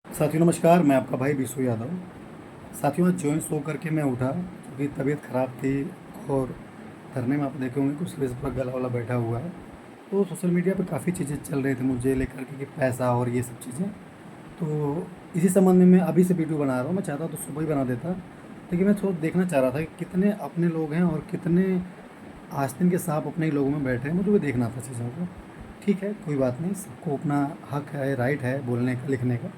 साथियों नमस्कार, मैं आपका भाई बिशु यादव। साथियों आज जो है सो करके मैं उठा क्योंकि तबीयत ख़राब थी और धरने में आप देखे होंगे कुछ वजह से पूरा गला वाला बैठा हुआ है। तो सोशल मीडिया पे काफ़ी चीज़ें चल रही थी मुझे लेकर के कि पैसा और ये सब चीज़ें। तो इसी संबंध में मैं अभी से वीडियो बना रहा हूँ। मैं चाहता तो सुबह ही बना देता, लेकिन मैं थोड़ा देखना चाह रहा था कि कितने अपने लोग हैं और कितने आस्तीन के सांप अपने ही लोगों में बैठे हैं। मुझे भी देखना था चीज़ों को। ठीक है, कोई बात नहीं, सबको अपना हक है, राइट है बोलने का, लिखने का।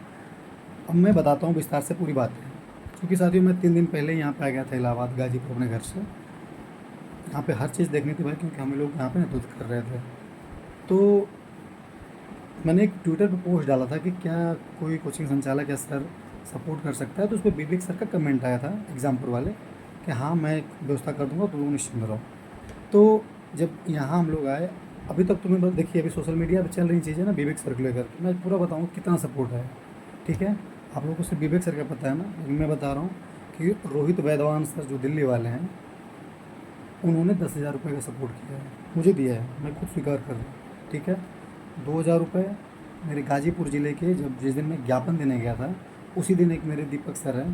अब मैं बताता हूँ विस्तार से पूरी बातें। क्योंकि साथियों मैं 3 दिन पहले यहाँ पे आ गया था इलाहाबाद गाजीपुर अपने घर से। यहाँ पे हर चीज़ देखनी थी भाई, क्योंकि हम लोग यहाँ पे ना दूध कर रहे थे। तो मैंने एक ट्विटर पे पोस्ट डाला था कि क्या कोई कोचिंग संचालक या सर सपोर्ट कर सकता है। तो उस पर विवेक सर का कमेंट आया था एग्ज़ामपुर वाले कि हाँ मैं व्यवस्था कर दूँगा, तुम लोग निश्चिंत रहो। तो जब यहाँ हम लोग आए, अभी तक तुम्हें बस देखिए, अभी सोशल मीडिया पे चल रही चीज़ें ना विवेक सर को लेकर के मैं पूरा बताऊँ कितना सपोर्ट है। ठीक है, आप लोगों को सिर्फ विवेक सर का पता है ना, लेकिन मैं बता रहा हूँ कि रोहित वैदवान सर जो दिल्ली वाले हैं, उन्होंने 10,000 रुपये का सपोर्ट किया है, मुझे दिया है, मैं खुद स्वीकार कर रहा हूँ। ठीक है, 2,000 रुपये मेरे गाजीपुर ज़िले के, जब जिस दिन मैं ज्ञापन देने गया था उसी दिन एक मेरे दीपक सर हैं,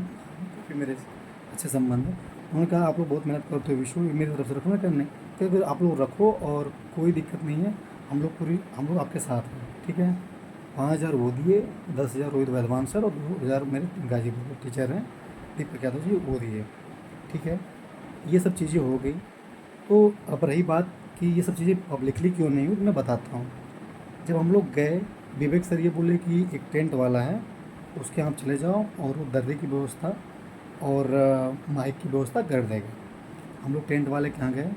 काफ़ी मेरे अच्छे संबंध हैं। उन्होंने कहा आप लोग बहुत मेहनत करते हो विशु, ये मेरी तरफ से रखो। मैं करने तो अगर आप लोग रखो और कोई दिक्कत नहीं है, हम लोग आपके साथ हैं। ठीक है, 5,000 वो दिए, 10,000 रोहित वैदवान सर और 2,000 मेरे गाजीपुर के टीचर हैं दीपक यादव जी, वो दिए। ठीक है, ये सब चीज़ें हो गई। तो अब रही बात कि ये सब चीज़ें पब्लिकली क्यों नहीं हुई, तो मैं बताता हूँ। जब हम लोग गए, विवेक सर ये बोले कि एक टेंट वाला है, उसके यहाँ आप चले जाओ और वो दर्रे की व्यवस्था और माइक की व्यवस्था कर देगा। हम लोग टेंट वाले के यहाँ गए,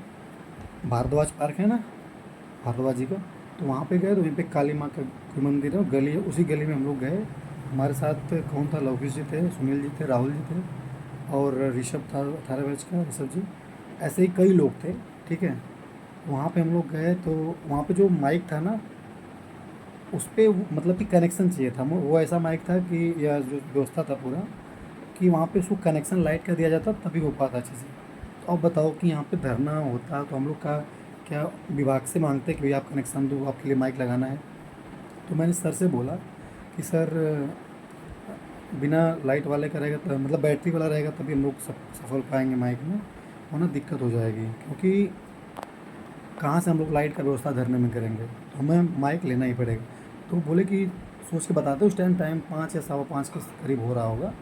भारद्वाज पार्क है ना, भारद्वाज जी का, तो वहाँ पे गए। तो वहीं पे काली माँ का कोई मंदिर है, गली है, उसी गली में हम लोग गए। हमारे साथ कौन था, लवकुश जी थे, सुनील जी थे, राहुल जी थे और ऋषभ था 18 बैच का, ऋषभ जी, ऐसे ही कई लोग थे। ठीक है, वहाँ पे हम लोग गए तो वहाँ पे जो माइक था ना, उस पर मतलब कि कनेक्शन चाहिए था। वो ऐसा माइक था कि, या जो व्यवस्था था पूरा, कि वहाँ पे उसको कनेक्शन लाइट का दिया जाता तभी हो पाता अच्छे से। तो अब बताओ कि यहाँ पे धरना होता तो हम लोग का क्या विभाग से मांगते कि भैया आप कनेक्शन दो, आपके लिए माइक लगाना है। तो मैंने सर से बोला कि सर बिना लाइट वाले का रहेगा तो मतलब बैटरी वाला रहेगा तभी हम लोग सफल पाएंगे माइक में, वरना दिक्कत हो जाएगी। क्योंकि कहाँ से हम लोग लाइट का व्यवस्था धरने में करेंगे, तो हमें माइक लेना ही पड़ेगा। तो बोले कि सोच के बताते, उस टाइम 5 या 5:15 के करीब हो रहा होगा।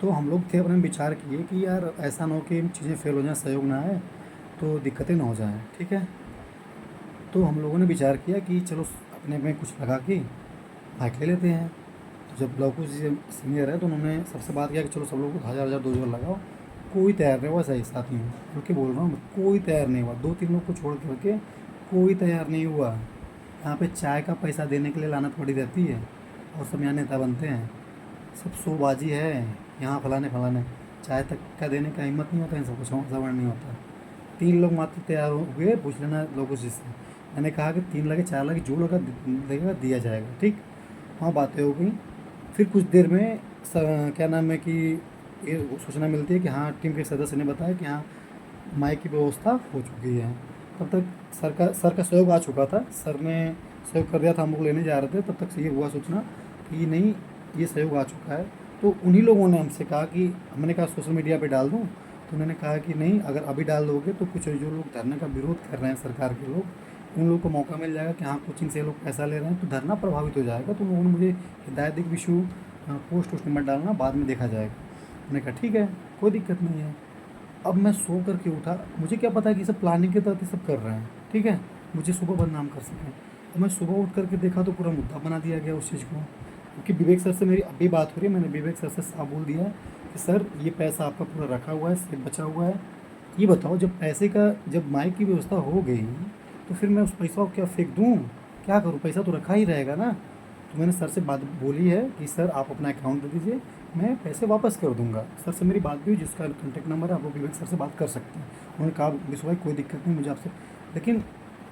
तो हम लोग थे अपने में विचार किए कि यार ऐसा ना हो कि चीज़ें फेल हो जाएं, सहयोग ना आए तो दिक्कतें ना हो जाएं। ठीक है, तो हम लोगों ने विचार किया कि चलो अपने में कुछ लगा के बाइक ले लेते हैं। तो जब लवकुश जी सीनियर है तो उन्होंने सबसे बात किया कि चलो सब लोग को 1,000 2,000 लगाओ। कोई तैयार नहीं हुआ, सही साथी हूँ बोल के बोल रहा हूँ, कोई तैयार नहीं हुआ। 2-3 लोग को छोड़ करके कोई तैयार नहीं हुआ। यहाँ पे चाय का पैसा देने के लिए लानत पड़ी रहती है और सब यहाँ नेता बनते हैं, सब शोबाजी है। यहाँ फलाने फलाने, चाय तक का देने का हिम्मत नहीं होता, इन सबको सवर्ण नहीं होता। 3 लोग मात्र तैयार हुए, पूछ लेना लोगों से। मैंने कहा कि 3 लगे 4 लगे जो लगा लगेगा दिया जाएगा। ठीक, वहाँ बातें हो गई। फिर कुछ देर में क्या नाम है कि ये सूचना मिलती है कि हाँ टीम के सदस्य ने बताया कि हाँ माइक की व्यवस्था हो चुकी है। तब तक सर का सहयोग आ चुका था, सर ने सहयोग कर दिया था, हम लोग लेने जा रहे थे। तब तक से ये हुआ सूचना कि नहीं, ये सहयोग आ चुका है। तो उन्हीं लोगों ने हमसे कहा कि, हमने कहा सोशल मीडिया पे डाल दूँ, तो उन्होंने कहा कि नहीं, अगर अभी डाल दोगे तो कुछ जो लोग धरने का विरोध कर रहे हैं सरकार के लोग, उन लोगों को मौका मिल जाएगा कि हाँ कोचिंग से लोग पैसा ले रहे हैं तो धरना प्रभावित हो जाएगा। तो उन लोगों ने मुझे हिदायत दी कि विशु पोस्ट वोस्ट मत डालना, बाद में देखा जाएगा। मैंने कहा ठीक है, कोई दिक्कत नहीं है। अब मैं सो कर के उठा, मुझे क्या पता है कि सब प्लानिंग के तहत ये सब कर रहे हैं। ठीक है, मुझे सुबह बदनाम कर सकें। और मैं सुबह उठ करके देखा तो पूरा मुद्दा बना दिया गया उस चीज़ को। क्योंकि विवेक सर से मेरी अभी बात हो रही है, मैंने विवेक सर से साफ बोल दिया कि सर ये पैसा आपका पूरा रखा हुआ है, सेफ बचा हुआ है। ये बताओ, जब पैसे का, जब माइक की व्यवस्था हो गई तो फिर मैं उस पैसा को क्या फेंक दूँ, क्या करूँ, पैसा तो रखा ही रहेगा ना। तो मैंने सर से बात बोली है कि सर आप अपना अकाउंट दे दीजिए, मैं पैसे वापस कर दूंगा। सर से मेरी बात भी हुई, जिसका कॉन्टैक्ट नंबर है, आप लोग विवेक सर से बात कर सकते हैं। उन्होंने कहा विश्व भाई कोई दिक्कत नहीं मुझे आपसे। लेकिन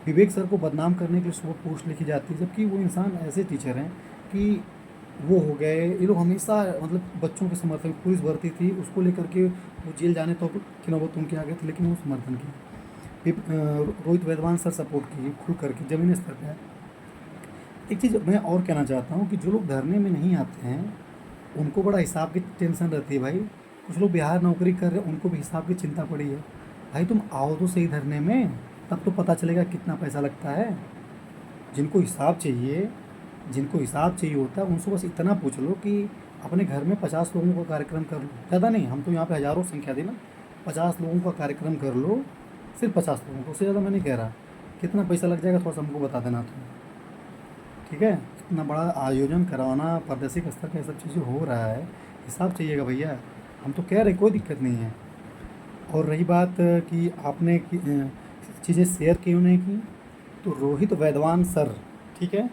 विवेक सर को बदनाम करने के लिए सुबह पोस्ट लिखी जाती है, जबकि वो इंसान ऐसे टीचर हैं कि वो हो गए, ये लोग हमेशा मतलब बच्चों के समर्थन, पुलिस भर्ती थी उसको लेकर के वो जेल जाने तो की नौबत उनके आ गए थे, लेकिन वो समर्थन की। रोहित वैदवान सर सपोर्ट किए खुल करके ज़मीनी स्तर पर। एक चीज़ मैं और कहना चाहता हूँ कि जो लोग धरने में नहीं आते हैं उनको बड़ा हिसाब की टेंशन रहती है भाई। कुछ लोग बिहार नौकरी कर रहे हैं, उनको भी हिसाब की चिंता पड़ी है। भाई तुम आओ तो सही धरने में, तब तो पता चलेगा कितना पैसा लगता है। जिनको हिसाब चाहिए, जिनको हिसाब चाहिए होता है उनसे बस इतना पूछ लो कि अपने घर में 50 लोगों का कार्यक्रम कर लो। ज़्यादा नहीं, हम तो यहाँ पे हज़ारों संख्या थी ना, 50 लोगों का कार्यक्रम कर लो, सिर्फ 50 लोगों को, उससे ज़्यादा मैं नहीं कह रहा। कितना पैसा लग जाएगा थोड़ा सा हमको बता देना तुम, ठीक है। इतना बड़ा आयोजन करवाना, प्रादेशिक स्तर का ये सब चीज़ें हो रहा है, हिसाब चाहिएगा भैया। हम तो कह रहे कोई दिक्कत नहीं है। और रही बात कि आपने चीज़ें शेयर क्यों नहीं की, तो रोहित वैदवान सर, ठीक है,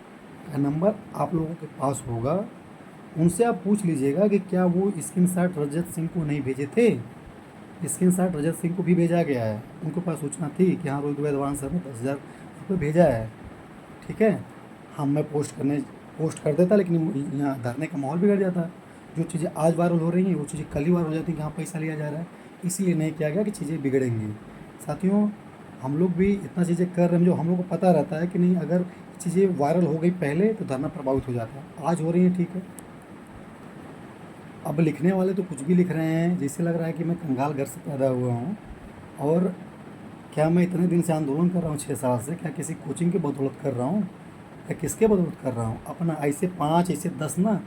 का नंबर आप लोगों के पास होगा। उनसे आप पूछ लीजिएगा कि क्या वो स्क्रीनशॉट रजत सिंह को नहीं भेजे थे। स्क्रीनशॉट रजत सिंह को भी भेजा गया है, उनके पास सूचना थी कि हाँ रोहित वैदवान सर ने 10,000 रुपये भेजा है, ठीक है। हम मैं पोस्ट कर देता, लेकिन यहाँ धरने का माहौल बिगड़ जाता। जो चीज़ें आज वायरल हो रही हैं वो चीज़ें कल ही वायरल हो जाती हैं कि हाँ पैसा लिया जा रहा है। इसीलिए नहीं किया गया कि चीज़ें बिगड़ेंगी। साथियों, हम लोग भी इतना चीज़ें कर रहे हैं, जो हम लोग को पता रहता है कि नहीं, अगर चीज़ें वायरल हो गई पहले तो धरना प्रभावित हो जाता है। आज हो रही है, ठीक है। अब लिखने वाले तो कुछ भी लिख रहे हैं, जैसे लग रहा है कि मैं कंगाल घर से पैदा हुआ हूँ। और क्या मैं इतने दिन से आंदोलन कर रहा हूँ, 6 साल से, क्या किसी कोचिंग की बदौलत कर रहा हूँ या किसके बदौलत कर रहा हूँ? अपना ऐसे 5 ऐसे 10 ना,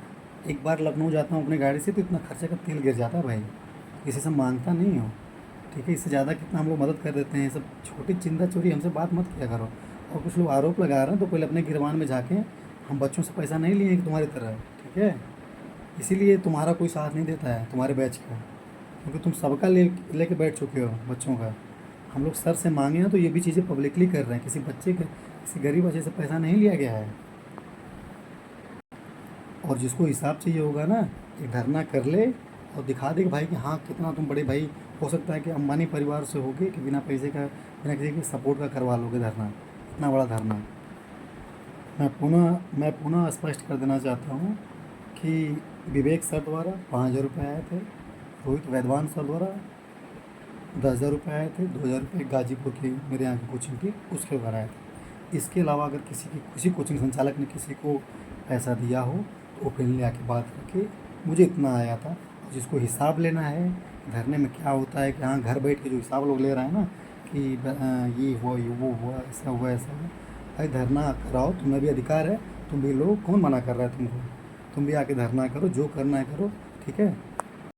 एक बार लखनऊ जाता हूँ अपनी गाड़ी से तो इतना खर्चे का तेल गिर जाता है भाई, किसी से मांगता नहीं हो, ठीक है। इससे ज़्यादा कितना हम लोग मदद कर देते हैं। सब छोटी चिंता चोरी हमसे बात मत किया करो। और कुछ लोग आरोप लगा रहे हैं तो पहले अपने गिरबान में जाके, हम बच्चों से पैसा नहीं लिए कि तुम्हारी तरह, ठीक है। इसीलिए तुम्हारा कोई साथ नहीं देता है, तुम्हारे बैच का, क्योंकि तुम सबका लेके बैठ चुके हो बच्चों का। हम लोग सर से मांगे हैं तो ये भी चीज़ें पब्लिकली कर रहे हैं, किसी बच्चे के, किसी गरीब बच्चे से पैसा नहीं लिया गया है। और जिसको हिसाब चाहिए होगा ना, एक धरना कर ले और दिखा दे कि भाई कि हाँ कितना तुम बड़े भाई, हो सकता है कि अंबानी परिवार से होगे कि बिना पैसे का, बिना किसी के सपोर्ट का करवा लोगे धरना, इतना बड़ा धरना। मैं पुनः स्पष्ट कर देना चाहता हूँ कि विवेक सर द्वारा 5,000 रुपये आए थे, रोहित वैदवान सर द्वारा 10,000 रुपये आए थे, 2,000 रुपये गाजीपुर की मेरे यहाँ की कोचिंग की उसके द्वारा आए थे। इसके अलावा अगर किसी कोचिंग संचालक ने किसी को पैसा दिया हो तो ओपनली आके बात करके, मुझे इतना आया था। जिसको हिसाब लेना है धरने में क्या होता है, कि हाँ घर बैठ के जो हिसाब लोग ले रहे हैं ना कि ये हुआ, ये वो हुआ, ऐसा हुआ, ऐसा हुआ, भाई धरना कराओ, तुम्हें भी अधिकार है, तुम भी लो, कौन मना कर रहा है तुमको, तुम भी आके धरना करो, जो करना है करो, ठीक है।